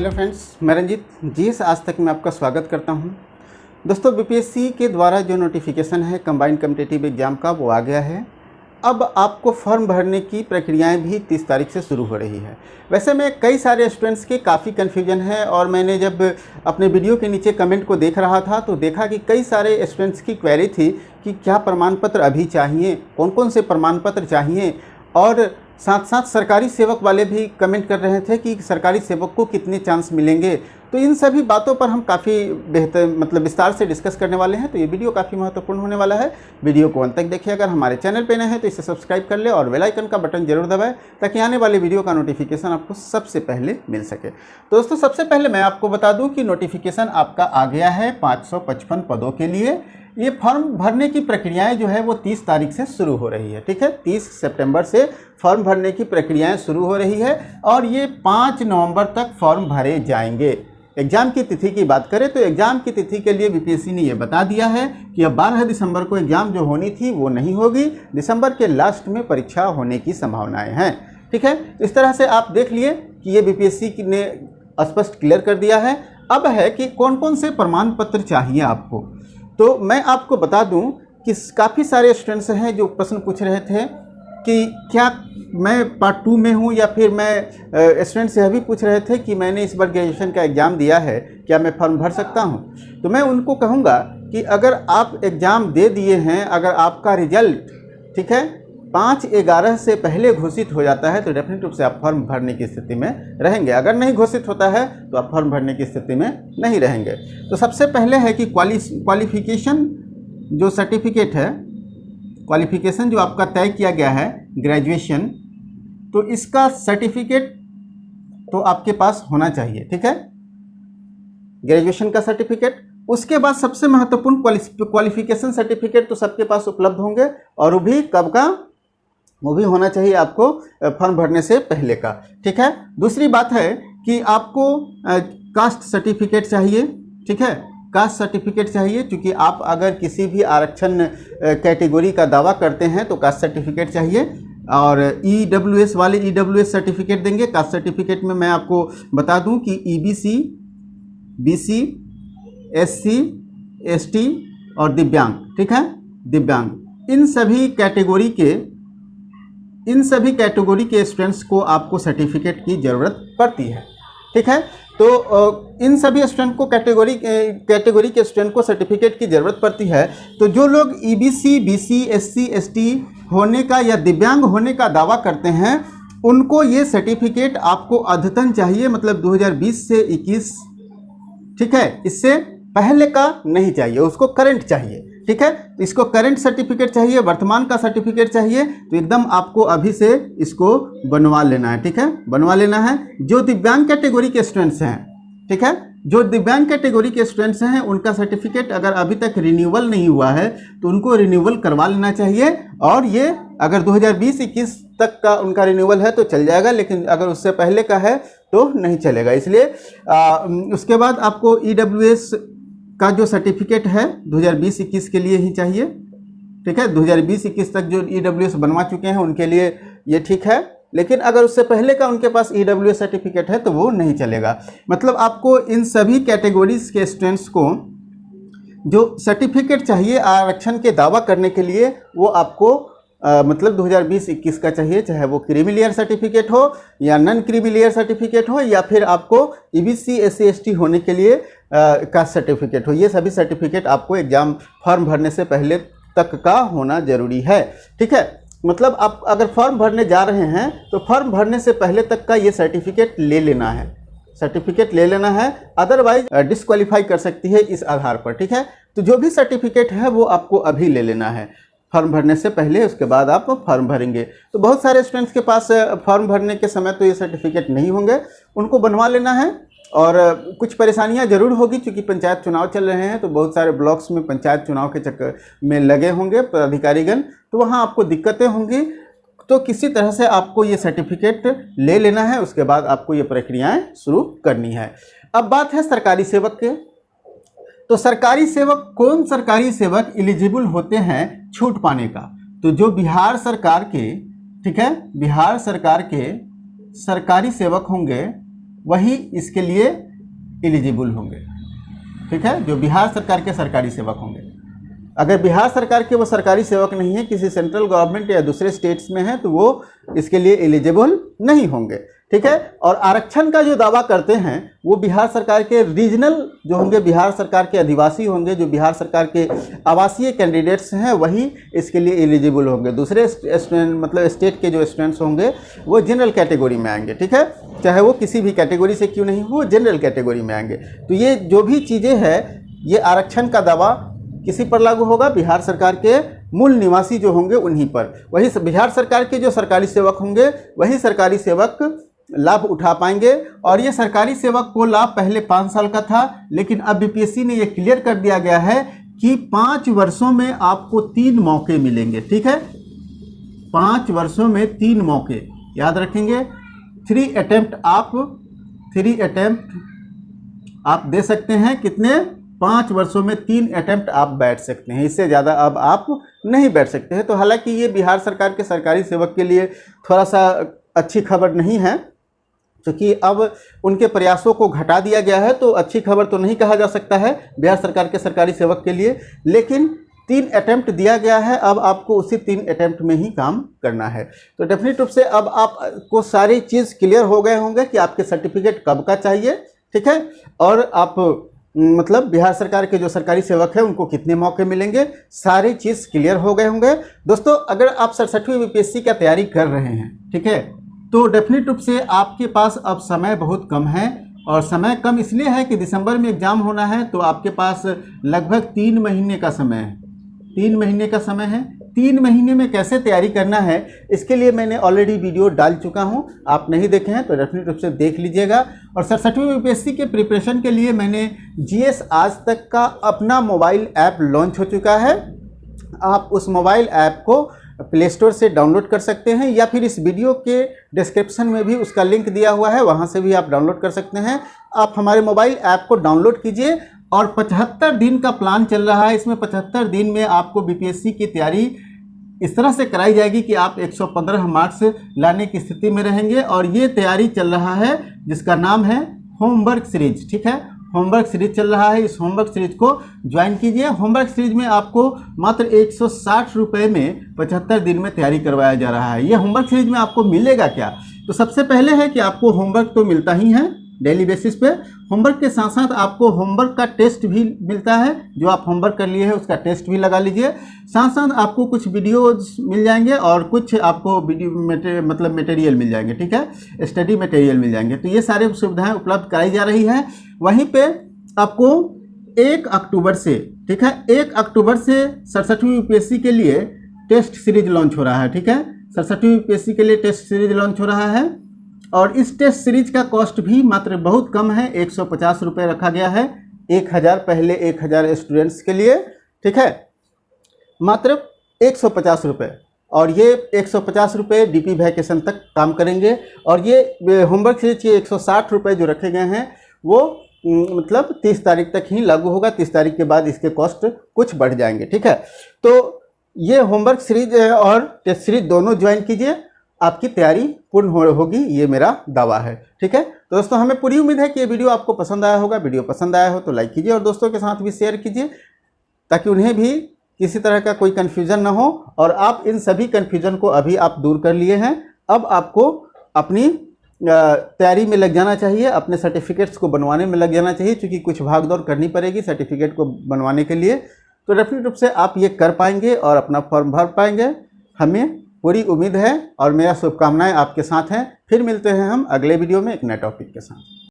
Hello friends, मैं Ranjit GS आज तक में आपका स्वागत करता हूं। दोस्तों, बीपीएससी के द्वारा जो नोटिफिकेशन है कंबाइंड कॉम्पिटिटिव एग्ज़ाम का वो आ गया है। अब आपको फॉर्म भरने की प्रक्रियाएं भी 30 तारीख से शुरू हो रही है। वैसे में कई सारे स्टूडेंट्स के काफ़ी कन्फ्यूजन है और मैंने जब अपने वीडियो के नीचे कमेंट को देख रहा था तो देखा कि कई सारे स्टूडेंट्स की क्वेरी थी कि क्या प्रमाण पत्र अभी चाहिए, कौन कौन से प्रमाण पत्र चाहिए, और साथ साथ सरकारी सेवक वाले भी कमेंट कर रहे थे कि सरकारी सेवक को कितने चांस मिलेंगे। तो इन सभी बातों पर हम काफ़ी बेहतर विस्तार से डिस्कस करने वाले हैं। तो ये वीडियो काफ़ी महत्वपूर्ण होने वाला है। वीडियो को अंत तक देखिए। अगर हमारे चैनल पे नए हैं तो इसे सब्सक्राइब कर ले और बेल आइकन का बटन जरूर दबाएं ताकि आने वाले वीडियो का नोटिफिकेशन आपको सबसे पहले मिल सके। तो दोस्तों, सबसे पहले मैं आपको बता दूं कि नोटिफिकेशन आपका आ गया है 555 पदों के लिए। ये फॉर्म भरने की प्रक्रियाएं जो है वो 30 तारीख से शुरू हो रही है। ठीक है, 30 सितंबर से फॉर्म भरने की प्रक्रियाएं शुरू हो रही है और ये 5 नवंबर तक फॉर्म भरे जाएंगे। एग्ज़ाम की तिथि की बात करें तो एग्ज़ाम की तिथि के लिए बीपीएससी ने ये बता दिया है कि अब 12 दिसंबर को एग्ज़ाम जो होनी थी वो नहीं होगी। दिसंबर के लास्ट में परीक्षा होने की संभावनाएं हैं। ठीक है, इस तरह से आप देख लिए कि ये बीपीएससी ने स्पष्ट क्लियर कर दिया है। अब है कि कौन कौन से प्रमाण पत्र चाहिए आपको। तो मैं आपको बता दूं कि काफ़ी सारे स्टूडेंट्स हैं जो प्रश्न पूछ रहे थे कि क्या मैं पार्ट 2 में हूं, या फिर मैं स्टूडेंट्स यह भी पूछ रहे थे कि मैंने इस बार ग्रेजुएशन का एग्ज़ाम दिया है, क्या मैं फॉर्म भर सकता हूं। तो मैं उनको कहूंगा कि अगर आप एग्ज़ाम दे दिए हैं, अगर आपका रिजल्ट ठीक है 5/11 से पहले घोषित हो जाता है तो डेफिनेट रूप से आप फॉर्म भरने की स्थिति में रहेंगे। अगर नहीं घोषित होता है तो आप फॉर्म भरने की स्थिति में नहीं रहेंगे। तो सबसे पहले है कि क्वालिफिकेशन जो सर्टिफिकेट है, क्वालिफिकेशन जो आपका तय किया गया है ग्रेजुएशन, तो इसका सर्टिफिकेट तो आपके पास होना चाहिए। ठीक है, ग्रेजुएशन का सर्टिफिकेट। उसके बाद सबसे महत्वपूर्ण क्वालिफिकेशन सर्टिफिकेट तो सबके पास उपलब्ध होंगे, और वो भी कब का, वो भी होना चाहिए आपको फॉर्म भरने से पहले का। ठीक है, दूसरी बात है कि आपको कास्ट सर्टिफिकेट चाहिए। ठीक है, कास्ट सर्टिफिकेट चाहिए, क्योंकि आप अगर किसी भी आरक्षण कैटेगरी का दावा करते हैं तो कास्ट सर्टिफिकेट चाहिए। और EWS वाले EWS सर्टिफिकेट देंगे। कास्ट सर्टिफिकेट में मैं आपको बता दूं कि EBC, BC, SC, ST और दिव्यांग, ठीक है, दिव्यांग, इन सभी कैटेगरी के स्टूडेंट्स को आपको सर्टिफिकेट की ज़रूरत पड़ती है। ठीक है, तो इन सभी स्टूडेंट को कैटेगरी के स्टूडेंट को सर्टिफिकेट की ज़रूरत पड़ती है। तो जो लोग EBC, BC, SC, ST होने का या दिव्यांग होने का दावा करते हैं उनको ये सर्टिफिकेट आपको अद्यतन चाहिए, मतलब 2020 से 21, ठीक है, इससे पहले का नहीं चाहिए, उसको करंट चाहिए। ठीक है, तो इसको करंट सर्टिफिकेट चाहिए, वर्तमान का सर्टिफिकेट चाहिए। तो एकदम आपको अभी से इसको बनवा लेना है। ठीक है, बनवा लेना है। जो दिव्यांग कैटेगरी के स्टूडेंट्स हैं, ठीक है, जो दिव्यांग कैटेगरी के स्टूडेंट्स हैं उनका सर्टिफिकेट अगर अभी तक रिन्यूअल नहीं हुआ है तो उनको रिन्यूअल करवा लेना चाहिए। और ये अगर 2020-21 तक का उनका रिन्यूअल है तो चल जाएगा, लेकिन अगर उससे पहले का है तो नहीं चलेगा। इसलिए उसके बाद आपको EWS का जो सर्टिफिकेट है 2020-21 के लिए ही चाहिए। ठीक है, 2020-21 तक जो EWS बनवा चुके हैं उनके लिए ये ठीक है, लेकिन अगर उससे पहले का उनके पास EWS सर्टिफिकेट है तो वो नहीं चलेगा। मतलब आपको इन सभी कैटेगरीज के स्टूडेंट्स को जो सर्टिफिकेट चाहिए आरक्षण के दावा करने के लिए वो आपको मतलब 2020-21 का चाहिए, चाहे वो क्रीमी लेयर सर्टिफिकेट हो या नॉन क्रीमी लेयर सर्टिफिकेट हो, या फिर आपको EBC, SC, ST होने के लिए कास्ट सर्टिफिकेट हो। ये सभी सर्टिफिकेट आपको एग्जाम फॉर्म भरने से पहले तक का होना जरूरी है। ठीक है, मतलब आप अगर फॉर्म भरने जा रहे हैं तो फॉर्म भरने से पहले तक का ये सर्टिफिकेट ले लेना है, सर्टिफिकेट ले लेना है, अदरवाइज डिस्क्वालीफाई कर सकती है इस आधार पर। ठीक है, तो जो भी सर्टिफिकेट है वो आपको अभी ले लेना है फॉर्म भरने से पहले, उसके बाद आप फॉर्म भरेंगे। तो बहुत सारे स्टूडेंट्स के पास फॉर्म भरने के समय तो ये सर्टिफिकेट नहीं होंगे, उनको बनवा लेना है। और कुछ परेशानियां जरूर होगी क्योंकि पंचायत चुनाव चल रहे हैं, तो बहुत सारे ब्लॉक्स में पंचायत चुनाव के चक्कर में लगे होंगे पदाधिकारीगण, तो वहाँ आपको दिक्कतें होंगी। तो किसी तरह से आपको ये सर्टिफिकेट ले लेना है, उसके बाद आपको ये प्रक्रियाएं शुरू करनी है। अब बात है सरकारी सेवक के। तो सरकारी सेवक, कौन सरकारी सेवक एलिजिबल होते हैं छूट पाने का? तो जो बिहार सरकार के, ठीक है, बिहार सरकार के सरकारी सेवक होंगे वही इसके लिए एलिजिबल होंगे। ठीक है, जो बिहार सरकार के सरकारी सेवक होंगे। अगर बिहार सरकार के वो सरकारी सेवक नहीं है, किसी सेंट्रल गवर्नमेंट या दूसरे स्टेट्स में है, तो वो इसके लिए एलिजिबल नहीं होंगे। ठीक है, और आरक्षण का जो दावा करते हैं वो बिहार सरकार के रीजनल जो होंगे, बिहार सरकार के अधिवासी होंगे, जो बिहार सरकार के आवासीय कैंडिडेट्स हैं, वही इसके लिए एलिजिबल होंगे। दूसरे मतलब स्टेट के जो स्टूडेंट्स होंगे वो जनरल कैटेगरी में आएंगे। ठीक है, चाहे वो किसी भी कैटेगरी से क्यों नहीं हो, वो जनरल कैटेगरी में आएंगे। तो ये जो भी चीज़ें हैं, ये आरक्षण का दावा किसी पर लागू होगा? बिहार सरकार के मूल निवासी जो होंगे उन्हीं पर। वही बिहार सरकार के जो सरकारी सेवक होंगे वही सरकारी सेवक लाभ उठा पाएंगे। और ये सरकारी सेवक को लाभ पहले 5 साल का था, लेकिन अब बीपीएससी ने ये क्लियर कर दिया गया है कि 5 वर्षों में आपको 3 मौके मिलेंगे। ठीक है, 5 वर्षों में 3 मौके, याद रखेंगे। 3 अटेम्प्ट आप दे सकते हैं। कितने? 5 वर्षों में 3 अटेम्प्ट आप बैठ सकते हैं, इससे ज़्यादा अब आप नहीं बैठ सकते हैं। तो हालांकि ये बिहार सरकार के सरकारी सेवक के लिए थोड़ा सा अच्छी खबर नहीं है, क्योंकि अब उनके प्रयासों को घटा दिया गया है, तो अच्छी खबर तो नहीं कहा जा सकता है बिहार सरकार के सरकारी सेवक के लिए। लेकिन 3 अटेम्प्ट दिया गया है, अब आपको उसी 3 अटेम्प्ट में ही काम करना है। तो डेफिनेट रूप से अब आपको सारी चीज़ क्लियर हो गए होंगे कि आपके सर्टिफिकेट कब का चाहिए। ठीक है, और आप मतलब बिहार सरकार के जो सरकारी सेवक हैं उनको कितने मौके मिलेंगे, सारी चीज़ क्लियर हो गए होंगे। दोस्तों, अगर आप 67वीं बीपीएससी का तैयारी कर रहे हैं, ठीक है, तो डेफिनेट रूप से आपके पास अब समय बहुत कम है। और समय कम इसलिए है कि दिसंबर में एग्ज़ाम होना है, तो आपके पास लगभग 3 महीने का समय है। 3 महीने का समय है। 3 महीने में कैसे तैयारी करना है, इसके लिए मैंने ऑलरेडी वीडियो डाल चुका हूं। आप नहीं देखे हैं तो डेफिनेट रूप से देख लीजिएगा। और 67वीं बीपीएससी के प्रिपरेशन के लिए मैंने जीएस आज तक का अपना मोबाइल ऐप लॉन्च हो चुका है। आप उस मोबाइल ऐप को प्ले स्टोर से डाउनलोड कर सकते हैं, या फिर इस वीडियो के डिस्क्रिप्शन में भी उसका लिंक दिया हुआ है, वहाँ से भी आप डाउनलोड कर सकते हैं। आप हमारे मोबाइल ऐप को डाउनलोड कीजिए। और 75 दिन का प्लान चल रहा है। इसमें 75 दिन में आपको बीपीएससी की तैयारी इस तरह से कराई जाएगी कि आप 115 मार्क्स लाने की स्थिति में रहेंगे। और ये तैयारी चल रहा है जिसका नाम है होमवर्क सीरीज। ठीक है, होमवर्क सीरीज चल रहा है। इस होमवर्क सीरीज को ज्वाइन कीजिए। होमवर्क सीरीज में आपको मात्र 160 रुपये में 75 दिन में तैयारी करवाया जा रहा है। ये होमवर्क सीरीज में आपको मिलेगा क्या? तो सबसे पहले है कि आपको होमवर्क तो मिलता ही है डेली बेसिस पे। होमवर्क के साथ साथ आपको होमवर्क का टेस्ट भी मिलता है। जो आप होमवर्क कर लिए हैं उसका टेस्ट भी लगा लीजिए। साथ साथ आपको कुछ वीडियोज मिल जाएंगे और कुछ आपको वीडियो मतलब मटेरियल मिल जाएंगे। ठीक है, स्टडी मटेरियल मिल जाएंगे। तो ये सारी सुविधाएं उपलब्ध कराई जा रही है। वहीं पे आपको 1 अक्टूबर से, ठीक है, 1 अक्टूबर से 67वीं यूपीएससी के लिए टेस्ट सीरीज लॉन्च हो रहा है। ठीक है, 67वीं यूपीएससी के लिए टेस्ट सीरीज लॉन्च हो रहा है। और इस टेस्ट सीरीज का कॉस्ट भी मात्र बहुत कम है, 150 रुपये रखा गया है। 1000 पहले 1000 स्टूडेंट्स के लिए, ठीक है, मात्र 150 रुपये। और ये 150 रुपये डीपी वैकेशन तक काम करेंगे। और ये होमवर्क सीरीज के 160 रुपये जो रखे गए हैं वो मतलब 30 तारीख तक ही लागू होगा। 30 तारीख के बाद इसके कॉस्ट कुछ बढ़ जाएंगे। ठीक है, तो ये होमवर्क सीरीज और टेस्ट सीरीज दोनों ज्वाइन कीजिए, आपकी तैयारी पूर्ण होगी, ये मेरा दावा है। ठीक है, तो दोस्तों हमें पूरी उम्मीद है कि ये वीडियो आपको पसंद आया होगा। वीडियो पसंद आया हो तो लाइक कीजिए और दोस्तों के साथ भी शेयर कीजिए, ताकि उन्हें भी किसी तरह का कोई कन्फ्यूज़न ना हो। और आप इन सभी कन्फ्यूज़न को अभी आप दूर कर लिए हैं। अब आपको अपनी तैयारी में लग जाना चाहिए, अपने सर्टिफिकेट्स को बनवाने में लग जाना चाहिए, क्योंकि कुछ भाग दौड़ करनी पड़ेगी सर्टिफिकेट को बनवाने के लिए। तो डेफिनेट रूप से आप ये कर पाएंगे और अपना फॉर्म भर पाएंगे, हमें पूरी उम्मीद है। और मेरा शुभकामनाएं आपके साथ हैं। फिर मिलते हैं हम अगले वीडियो में एक नए टॉपिक के साथ।